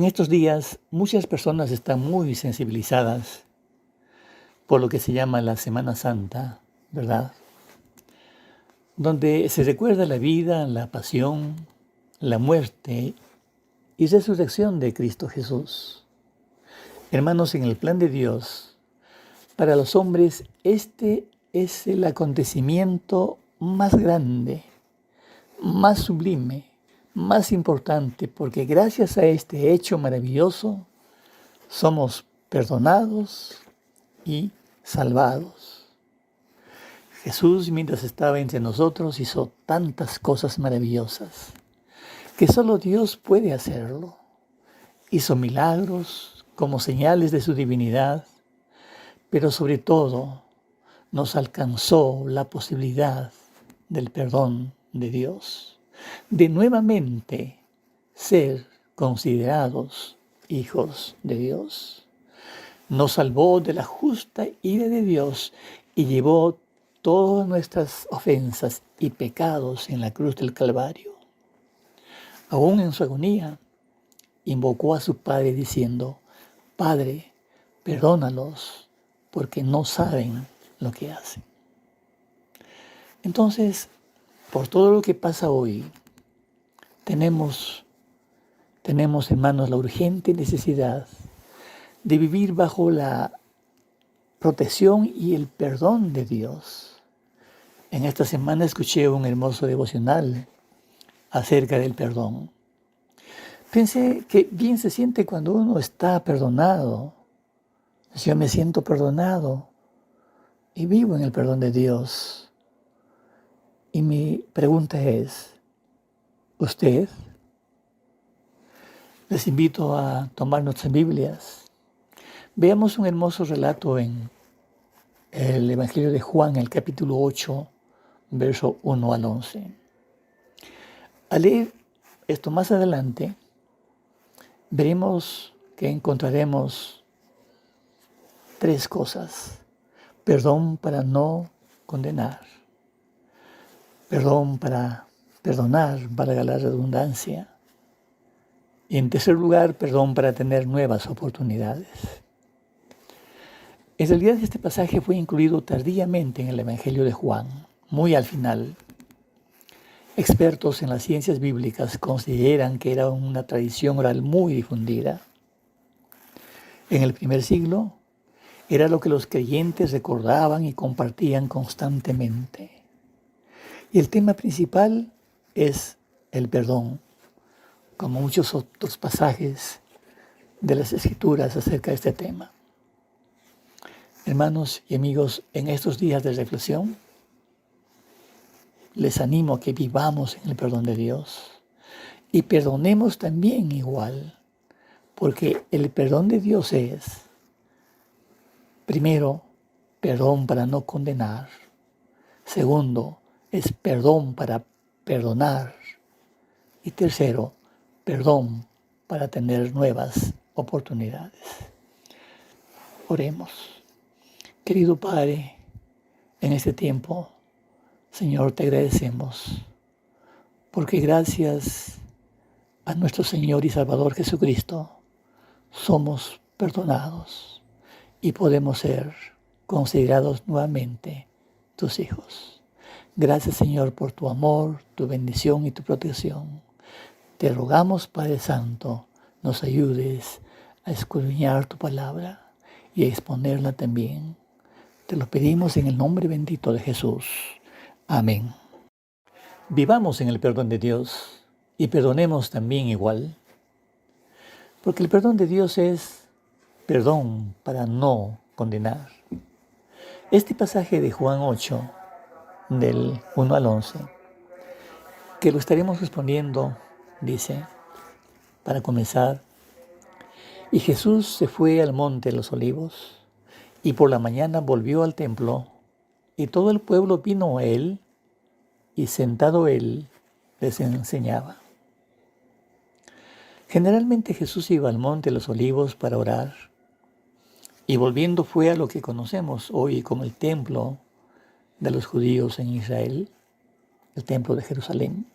estos días muchas personas están muy sensibilizadas por lo que se llama la Semana Santa, ¿verdad? Donde se recuerda la vida, la pasión, la muerte y resurrección de Cristo Jesús. Hermanos, en el plan de Dios, para los hombres este es el acontecimiento más grande, más sublime, más importante, porque gracias a este hecho maravilloso somos perdonados y salvados. Jesús, mientras estaba entre nosotros, hizo tantas cosas maravillosas que solo Dios puede hacerlo. Hizo milagros como señales de su divinidad, pero sobre todo nos alcanzó la posibilidad del perdón de Dios, de nuevamente ser considerados hijos de Dios. Nos salvó de la justa ira de Dios y llevó todas nuestras ofensas y pecados en la cruz del Calvario. Aún en su agonía, invocó a su Padre diciendo: Padre, perdónalos, porque no saben lo que hacen. Entonces, por todo lo que pasa hoy, tenemos, hermanos, la urgente necesidad de vivir bajo la protección y el perdón de Dios. En esta semana escuché un hermoso devocional acerca del perdón. Pensé que bien se siente cuando uno está perdonado. Yo me siento perdonado y vivo en el perdón de Dios. Y mi pregunta es, ¿usted? Les invito a tomar nuestras Biblias. Veamos un hermoso relato en el Evangelio de Juan, el capítulo 8, verso 1 al 11. Al leer esto más adelante, veremos que encontraremos tres cosas. Perdón para no condenar. Perdón para perdonar, valga la redundancia. Y en tercer lugar, perdón para tener nuevas oportunidades. En realidad este pasaje fue incluido tardíamente en el Evangelio de Juan, muy al final. Expertos en las ciencias bíblicas consideran que era una tradición oral muy difundida. En el primer siglo era lo que los creyentes recordaban y compartían constantemente. Y el tema principal es el perdón, como muchos otros pasajes de las Escrituras acerca de este tema. Hermanos y amigos, en estos días de reflexión, les animo a que vivamos en el perdón de Dios y perdonemos también igual, porque el perdón de Dios es, primero, perdón para no condenar. Segundo, es perdón para perdonar. Y tercero, perdón para tener nuevas oportunidades. Oremos. Querido Padre, en este tiempo, Señor, te agradecemos, porque gracias a nuestro Señor y Salvador Jesucristo, somos perdonados y podemos ser considerados nuevamente tus hijos. Gracias, Señor, por tu amor, tu bendición y tu protección. Te rogamos, Padre Santo, nos ayudes a escudriñar tu palabra y a exponerla también. Te lo pedimos en el nombre bendito de Jesús. Amén. Vivamos en el perdón de Dios y perdonemos también igual, porque el perdón de Dios es perdón para no condenar. Este pasaje de Juan 8, del 1 al 11, que lo estaremos respondiendo, dice, para comenzar: Y Jesús se fue al monte de los Olivos, y por la mañana volvió al templo, y todo el pueblo vino a él, y sentado él les enseñaba. Generalmente Jesús iba al monte de los Olivos para orar, y volviendo fue a lo que conocemos hoy como el templo de los judíos en Israel, el templo de Jerusalén.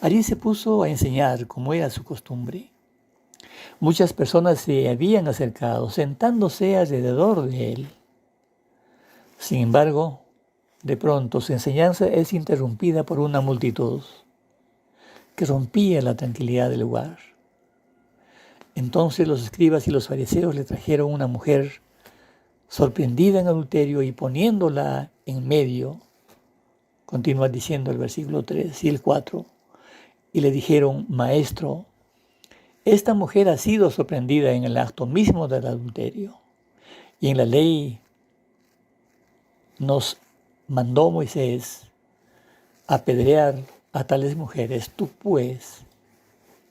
Allí se puso a enseñar como era su costumbre, Muchas personas se habían acercado, sentándose alrededor de él. Sin embargo, de pronto su enseñanza es interrumpida por una multitud que rompía la tranquilidad del lugar. Entonces los escribas y los fariseos le trajeron una mujer sorprendida en adulterio y poniéndola en medio, continúa diciendo el versículo 3 y el 4, y le dijeron: Maestro, esta mujer ha sido sorprendida en el acto mismo del adulterio, y en la ley nos mandó Moisés apedrear a tales mujeres. Tú pues,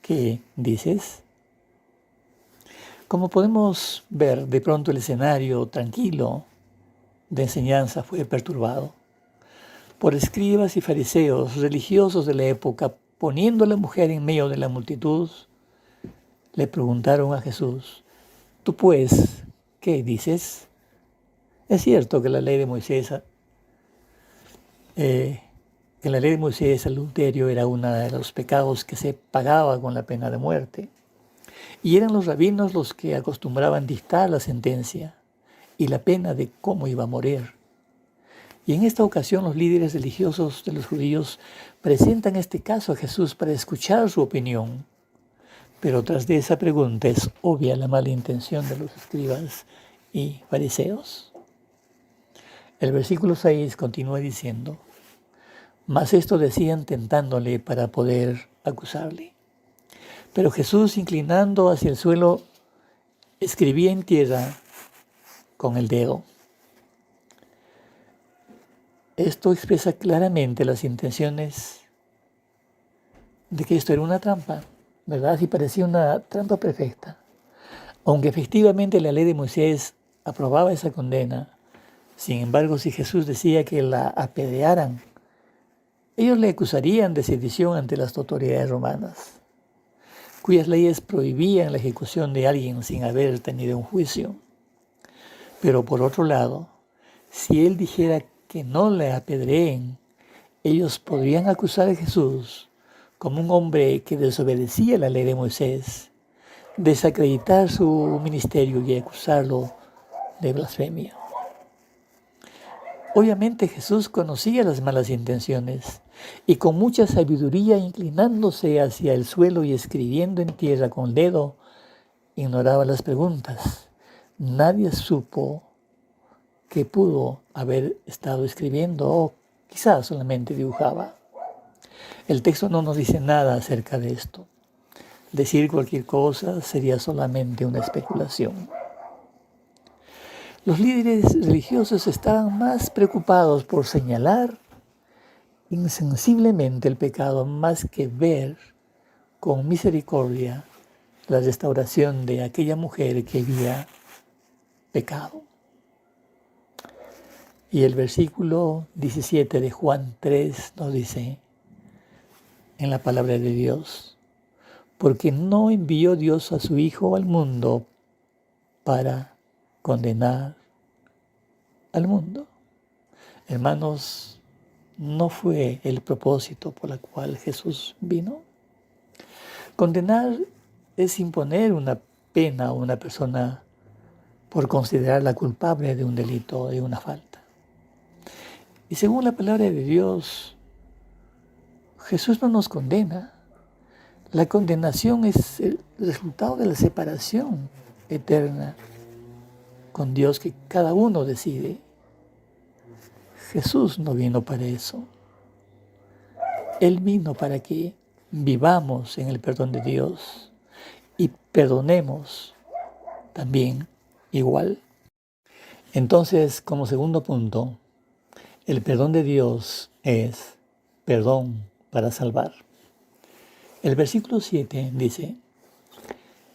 ¿qué dices? Como podemos ver, de pronto el escenario tranquilo de enseñanza fue perturbado por escribas y fariseos religiosos de la época. Poniendo a la mujer en medio de la multitud, le preguntaron a Jesús: ¿Tú pues, qué dices? Es cierto que en la ley de Moisés el adulterio era uno de los pecados que se pagaba con la pena de muerte. Y eran los rabinos los que acostumbraban dictar la sentencia y la pena de cómo iba a morir. Y en esta ocasión los líderes religiosos de los judíos presentan este caso a Jesús para escuchar su opinión. Pero tras de esa pregunta es obvia la mala intención de los escribas y fariseos. El versículo 6 continúa diciendo: Mas esto decían tentándole para poder acusarle. Pero Jesús, inclinando hacia el suelo, escribía en tierra con el dedo. Esto expresa claramente las intenciones de que esto era una trampa, ¿verdad? Y parecía una trampa perfecta. Aunque efectivamente la ley de Moisés aprobaba esa condena, sin embargo, si Jesús decía que la apedrearan, ellos le acusarían de sedición ante las autoridades romanas, cuyas leyes prohibían la ejecución de alguien sin haber tenido un juicio. Pero por otro lado, si él dijera que no le apedreen, ellos podrían acusar a Jesús como un hombre que desobedecía la ley de Moisés, desacreditar su ministerio y acusarlo de blasfemia. Obviamente Jesús conocía las malas intenciones y con mucha sabiduría, inclinándose hacia el suelo y escribiendo en tierra con el dedo, ignoraba las preguntas. Nadie supo que pudo haber estado escribiendo o quizás solamente dibujaba. El texto no nos dice nada acerca de esto. Decir cualquier cosa sería solamente una especulación. Los líderes religiosos estaban más preocupados por señalar insensiblemente el pecado más que ver con misericordia la restauración de aquella mujer que había pecado. Y el versículo 17 de Juan 3 nos dice en la palabra de Dios: porque no envió Dios a su Hijo al mundo para condenar al mundo. Hermanos, no fue el propósito por el cual Jesús vino. Condenar es imponer una pena a una persona por considerarla culpable de un delito o de una falta. Y según la palabra de Dios, Jesús no nos condena. La condenación es el resultado de la separación eterna con Dios que cada uno decide. Jesús no vino para eso. Él vino para que vivamos en el perdón de Dios y perdonemos también igual. Entonces, como segundo punto, el perdón de Dios es perdón para salvar. El versículo 7 dice: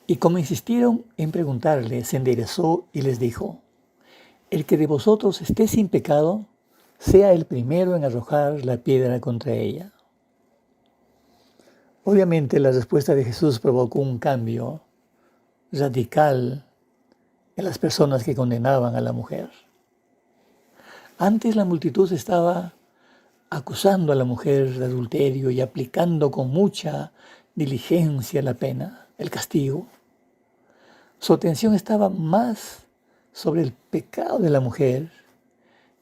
y como insistieron en preguntarle, se enderezó y les dijo: el que de vosotros esté sin pecado, sea el primero en arrojar la piedra contra ella. Obviamente la respuesta de Jesús provocó un cambio radical en las personas que condenaban a la mujer. Antes la multitud estaba acusando a la mujer de adulterio y aplicando con mucha diligencia la pena, el castigo. Su atención estaba más sobre el pecado de la mujer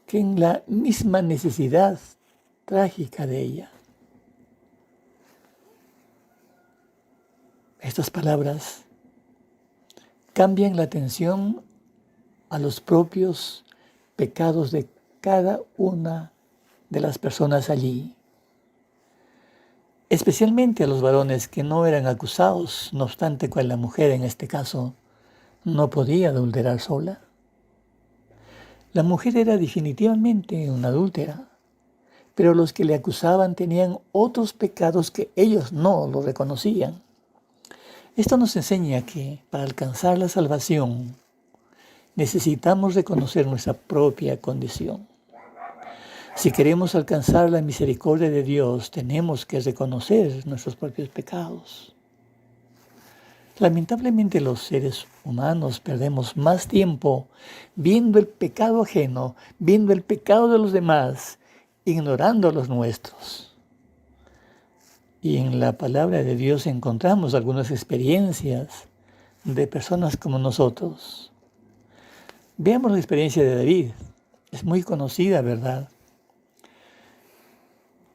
que en la misma necesidad trágica de ella. Estas palabras cambian la atención a los propios pecados de cada una de las personas allí, especialmente a los varones que no eran acusados, no obstante que la mujer en este caso no podía adulterar sola. La mujer era definitivamente una adúltera, pero los que le acusaban tenían otros pecados que ellos no lo reconocían. Esto nos enseña que para alcanzar la salvación necesitamos reconocer nuestra propia condición. Si queremos alcanzar la misericordia de Dios, tenemos que reconocer nuestros propios pecados. Lamentablemente los seres humanos perdemos más tiempo viendo el pecado ajeno, viendo el pecado de los demás, ignorando los nuestros. Y en la palabra de Dios encontramos algunas experiencias de personas como nosotros. Veamos la experiencia de David. Es muy conocida, ¿verdad?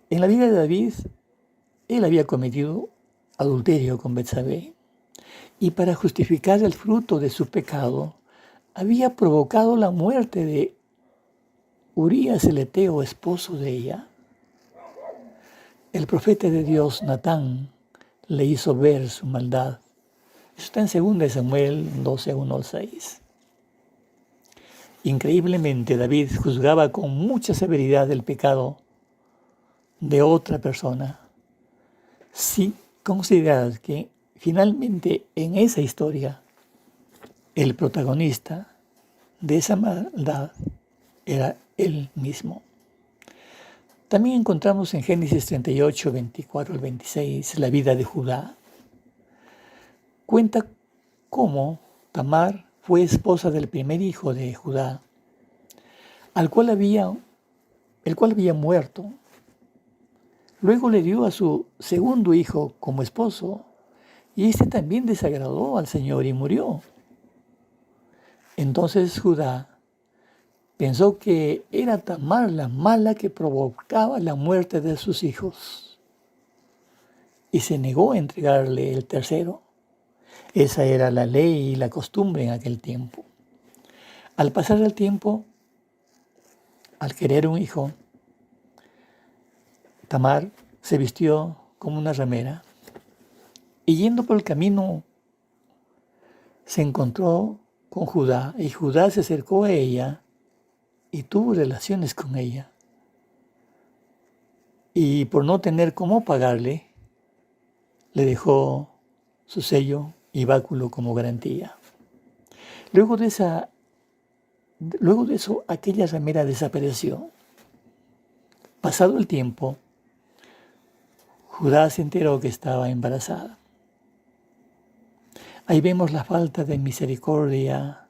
En la vida de David, él había cometido adulterio con Betsabé. Y para justificar el fruto de su pecado, había provocado la muerte de Urías el Eteo, esposo de ella. El profeta de Dios, Natán, le hizo ver su maldad. Eso está en 2 Samuel 12, 1 al 6. Increíblemente, David juzgaba con mucha severidad el pecado de otra persona, sin considerar que finalmente en esa historia el protagonista de esa maldad era él mismo. También encontramos en Génesis 38, 24 al 26, la vida de Judá. Cuenta cómo Tamar fue esposa del primer hijo de Judá, el cual había muerto. Luego le dio a su segundo hijo como esposo, y este también desagradó al Señor y murió. Entonces Judá pensó que era Tamar la mala que provocaba la muerte de sus hijos y se negó a entregarle el tercero. Esa era la ley y la costumbre en aquel tiempo. Al pasar el tiempo, al querer un hijo, Tamar se vistió como una ramera y yendo por el camino se encontró con Judá y Judá se acercó a ella y tuvo relaciones con ella. Y por no tener cómo pagarle, le dejó su sello y báculo como garantía. Luego de eso, aquella ramera desapareció. Pasado el tiempo, Judá se enteró que estaba embarazada. Ahí vemos la falta de misericordia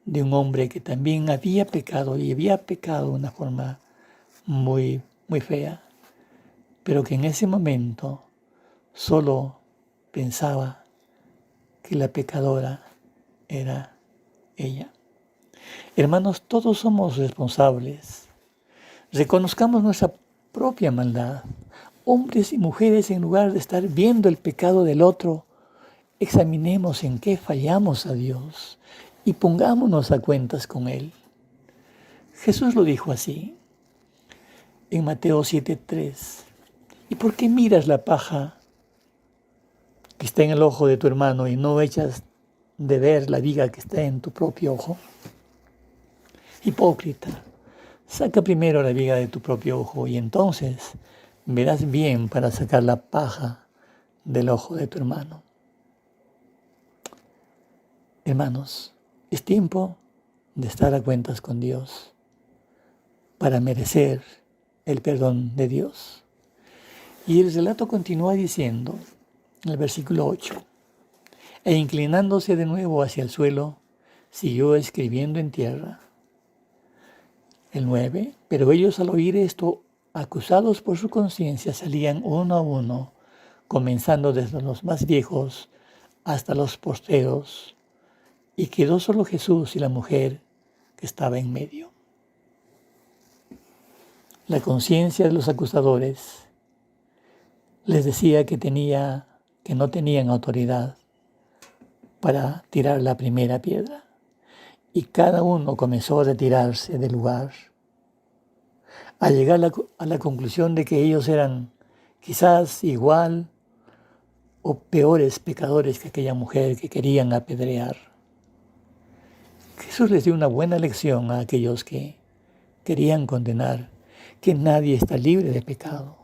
de un hombre que también había pecado y había pecado de una forma muy, muy fea, pero que en ese momento solo pensaba que la pecadora era ella. Hermanos, todos somos responsables. Reconozcamos nuestra propia maldad. Hombres y mujeres, en lugar de estar viendo el pecado del otro, examinemos en qué fallamos a Dios y pongámonos a cuentas con Él. Jesús lo dijo así en Mateo 7:3. ¿Y por qué miras la paja que está en el ojo de tu hermano y no echas de ver la viga que está en tu propio ojo? Hipócrita, saca primero la viga de tu propio ojo y entonces verás bien para sacar la paja del ojo de tu hermano. Hermanos, es tiempo de estar a cuentas con Dios para merecer el perdón de Dios. Y el relato continúa diciendo, en el versículo 8, e inclinándose de nuevo hacia el suelo, siguió escribiendo en tierra. El 9, pero ellos al oír esto, acusados por su conciencia, salían uno a uno, comenzando desde los más viejos hasta los postreros, y quedó solo Jesús y la mujer que estaba en medio. La conciencia de los acusadores les decía que no tenían autoridad para tirar la primera piedra, y cada uno comenzó a retirarse del lugar, a llegar a la conclusión de que ellos eran quizás igual o peores pecadores que aquella mujer que querían apedrear. Jesús les dio una buena lección a aquellos que querían condenar, que nadie está libre de pecado,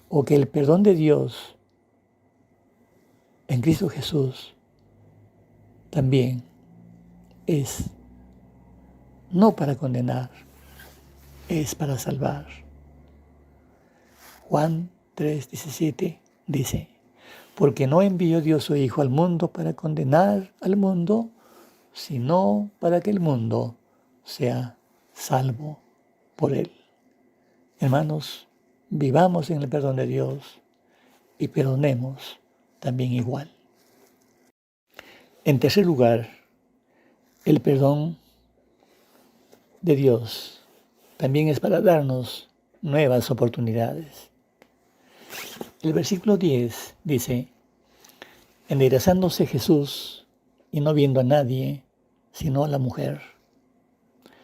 o que el perdón de Dios en Cristo Jesús también es no para condenar, es para salvar. Juan 3:17 dice: porque no envió Dios su Hijo al mundo para condenar al mundo, sino para que el mundo sea salvo por él. Hermanos, vivamos en el perdón de Dios y perdonemos también igual. En tercer lugar, el perdón de Dios también es para darnos nuevas oportunidades. El versículo 10 dice: enderezándose Jesús y no viendo a nadie, sino a la mujer.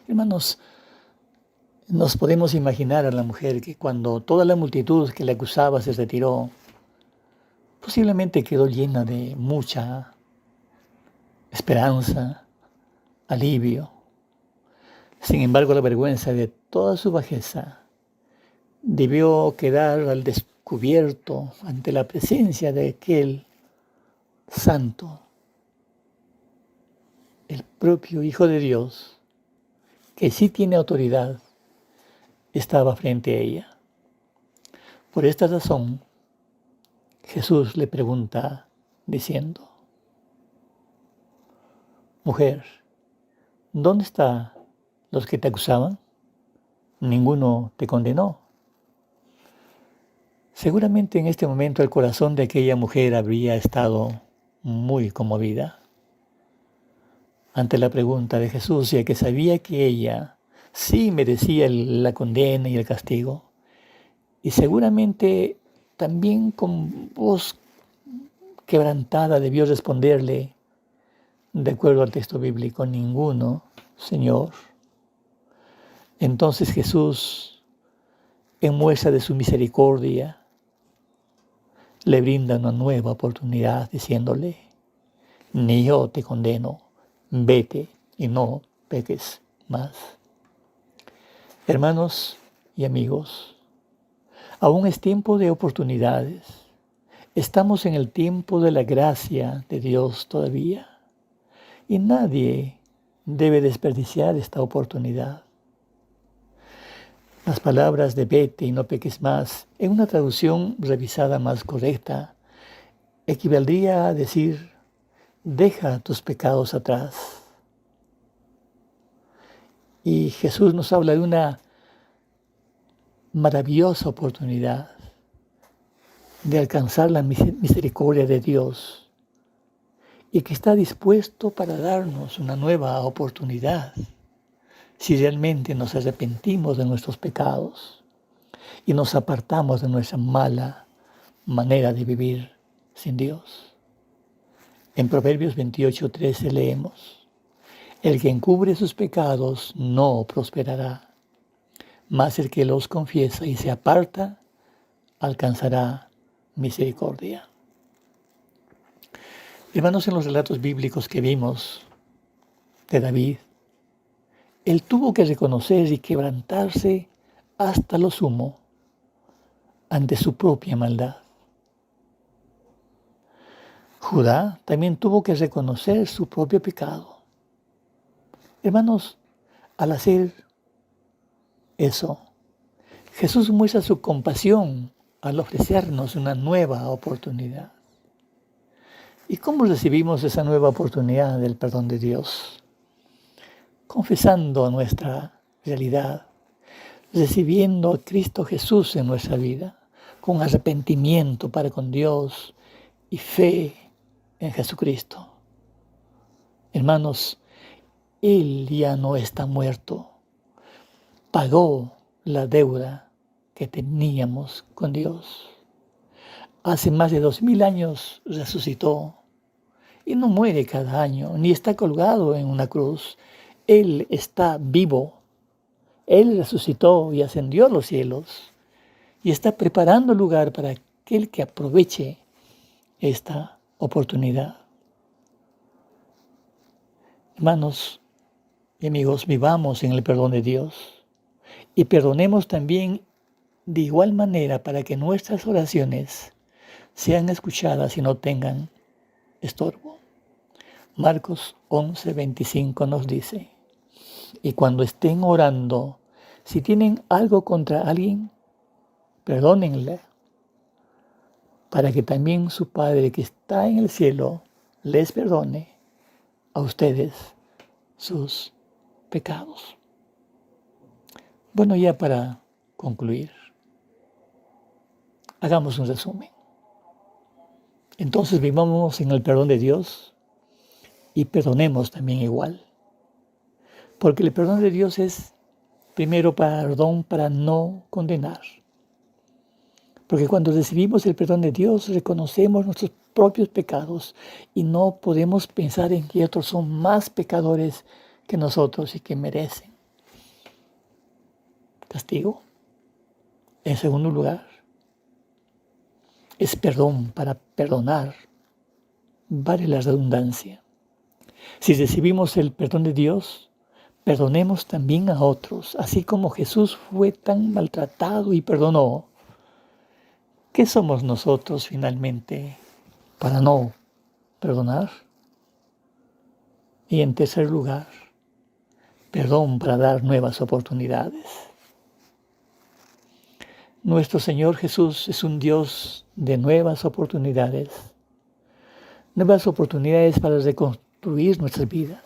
Hermanos, nos podemos imaginar a la mujer que cuando toda la multitud que le acusaba se retiró, posiblemente quedó llena de mucha esperanza, alivio. Sin embargo, la vergüenza de toda su bajeza debió quedar al descubierto ante la presencia de aquel santo, el propio Hijo de Dios, que sí tiene autoridad, estaba frente a ella. Por esta razón, Jesús le pregunta diciendo: mujer, ¿dónde están los que te acusaban? ¿Ninguno te condenó? Seguramente en este momento el corazón de aquella mujer habría estado muy conmovida ante la pregunta de Jesús, ya que sabía que ella sí merecía la condena y el castigo. Y seguramente también con voz quebrantada debió responderle, de acuerdo al texto bíblico: ninguno, Señor. Entonces Jesús, en muestra de su misericordia, le brinda una nueva oportunidad diciéndole: ni yo te condeno, vete y no peques más. Hermanos y amigos, aún es tiempo de oportunidades. Estamos en el tiempo de la gracia de Dios todavía, y nadie debe desperdiciar esta oportunidad. Las palabras de vete y no peques más, en una traducción revisada más correcta, equivaldría a decir: deja tus pecados atrás. Y Jesús nos habla de una maravillosa oportunidad de alcanzar la misericordia de Dios, y que está dispuesto para darnos una nueva oportunidad si realmente nos arrepentimos de nuestros pecados y nos apartamos de nuestra mala manera de vivir sin Dios. En Proverbios 28:13 leemos: el que encubre sus pecados no prosperará, mas el que los confiesa y se aparta alcanzará misericordia. Hermanos, en los relatos bíblicos que vimos de David, él tuvo que reconocer y quebrantarse hasta lo sumo ante su propia maldad. Judá también tuvo que reconocer su propio pecado. Hermanos, al hacer eso, Jesús muestra su compasión al ofrecernos una nueva oportunidad. ¿Y cómo recibimos esa nueva oportunidad del perdón de Dios? Confesando nuestra realidad, recibiendo a Cristo Jesús en nuestra vida, con arrepentimiento para con Dios y fe en Jesucristo. Hermanos, Él ya no está muerto. Pagó la deuda que teníamos con Dios. Hace más de 2000 años resucitó y no muere cada año, ni está colgado en una cruz. Él está vivo. Él resucitó y ascendió a los cielos y está preparando lugar para aquel que aproveche esta oportunidad. Hermanos y amigos, vivamos en el perdón de Dios y perdonemos también de igual manera para que nuestras oraciones sean escuchadas y no tengan estorbo. Marcos 11:25 nos dice: y cuando estén orando, si tienen algo contra alguien, perdónenle, para que también su Padre que está en el cielo les perdone a ustedes sus pecados. Bueno, ya para concluir, hagamos un resumen. Entonces vivamos en el perdón de Dios y perdonemos también igual. Porque el perdón de Dios es primero perdón para no condenar. Porque cuando recibimos el perdón de Dios, reconocemos nuestros propios pecados y no podemos pensar en que otros son más pecadores que nosotros y que merecen castigo. En segundo lugar, es perdón para perdonar. Vale la redundancia. Si recibimos el perdón de Dios, perdonemos también a otros, así como Jesús fue tan maltratado y perdonó. ¿Qué somos nosotros finalmente para no perdonar? Y en tercer lugar, perdón para dar nuevas oportunidades. Nuestro Señor Jesús es un Dios de nuevas oportunidades para reconstruir nuestras vidas.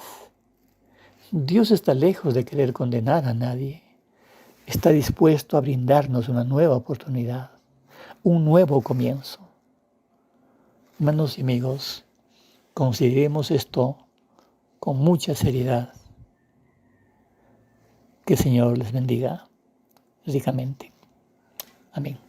Dios está lejos de querer condenar a nadie. Está dispuesto a brindarnos una nueva oportunidad, un nuevo comienzo. Hermanos y amigos, consideremos esto con mucha seriedad. Que el Señor les bendiga ricamente. Amén.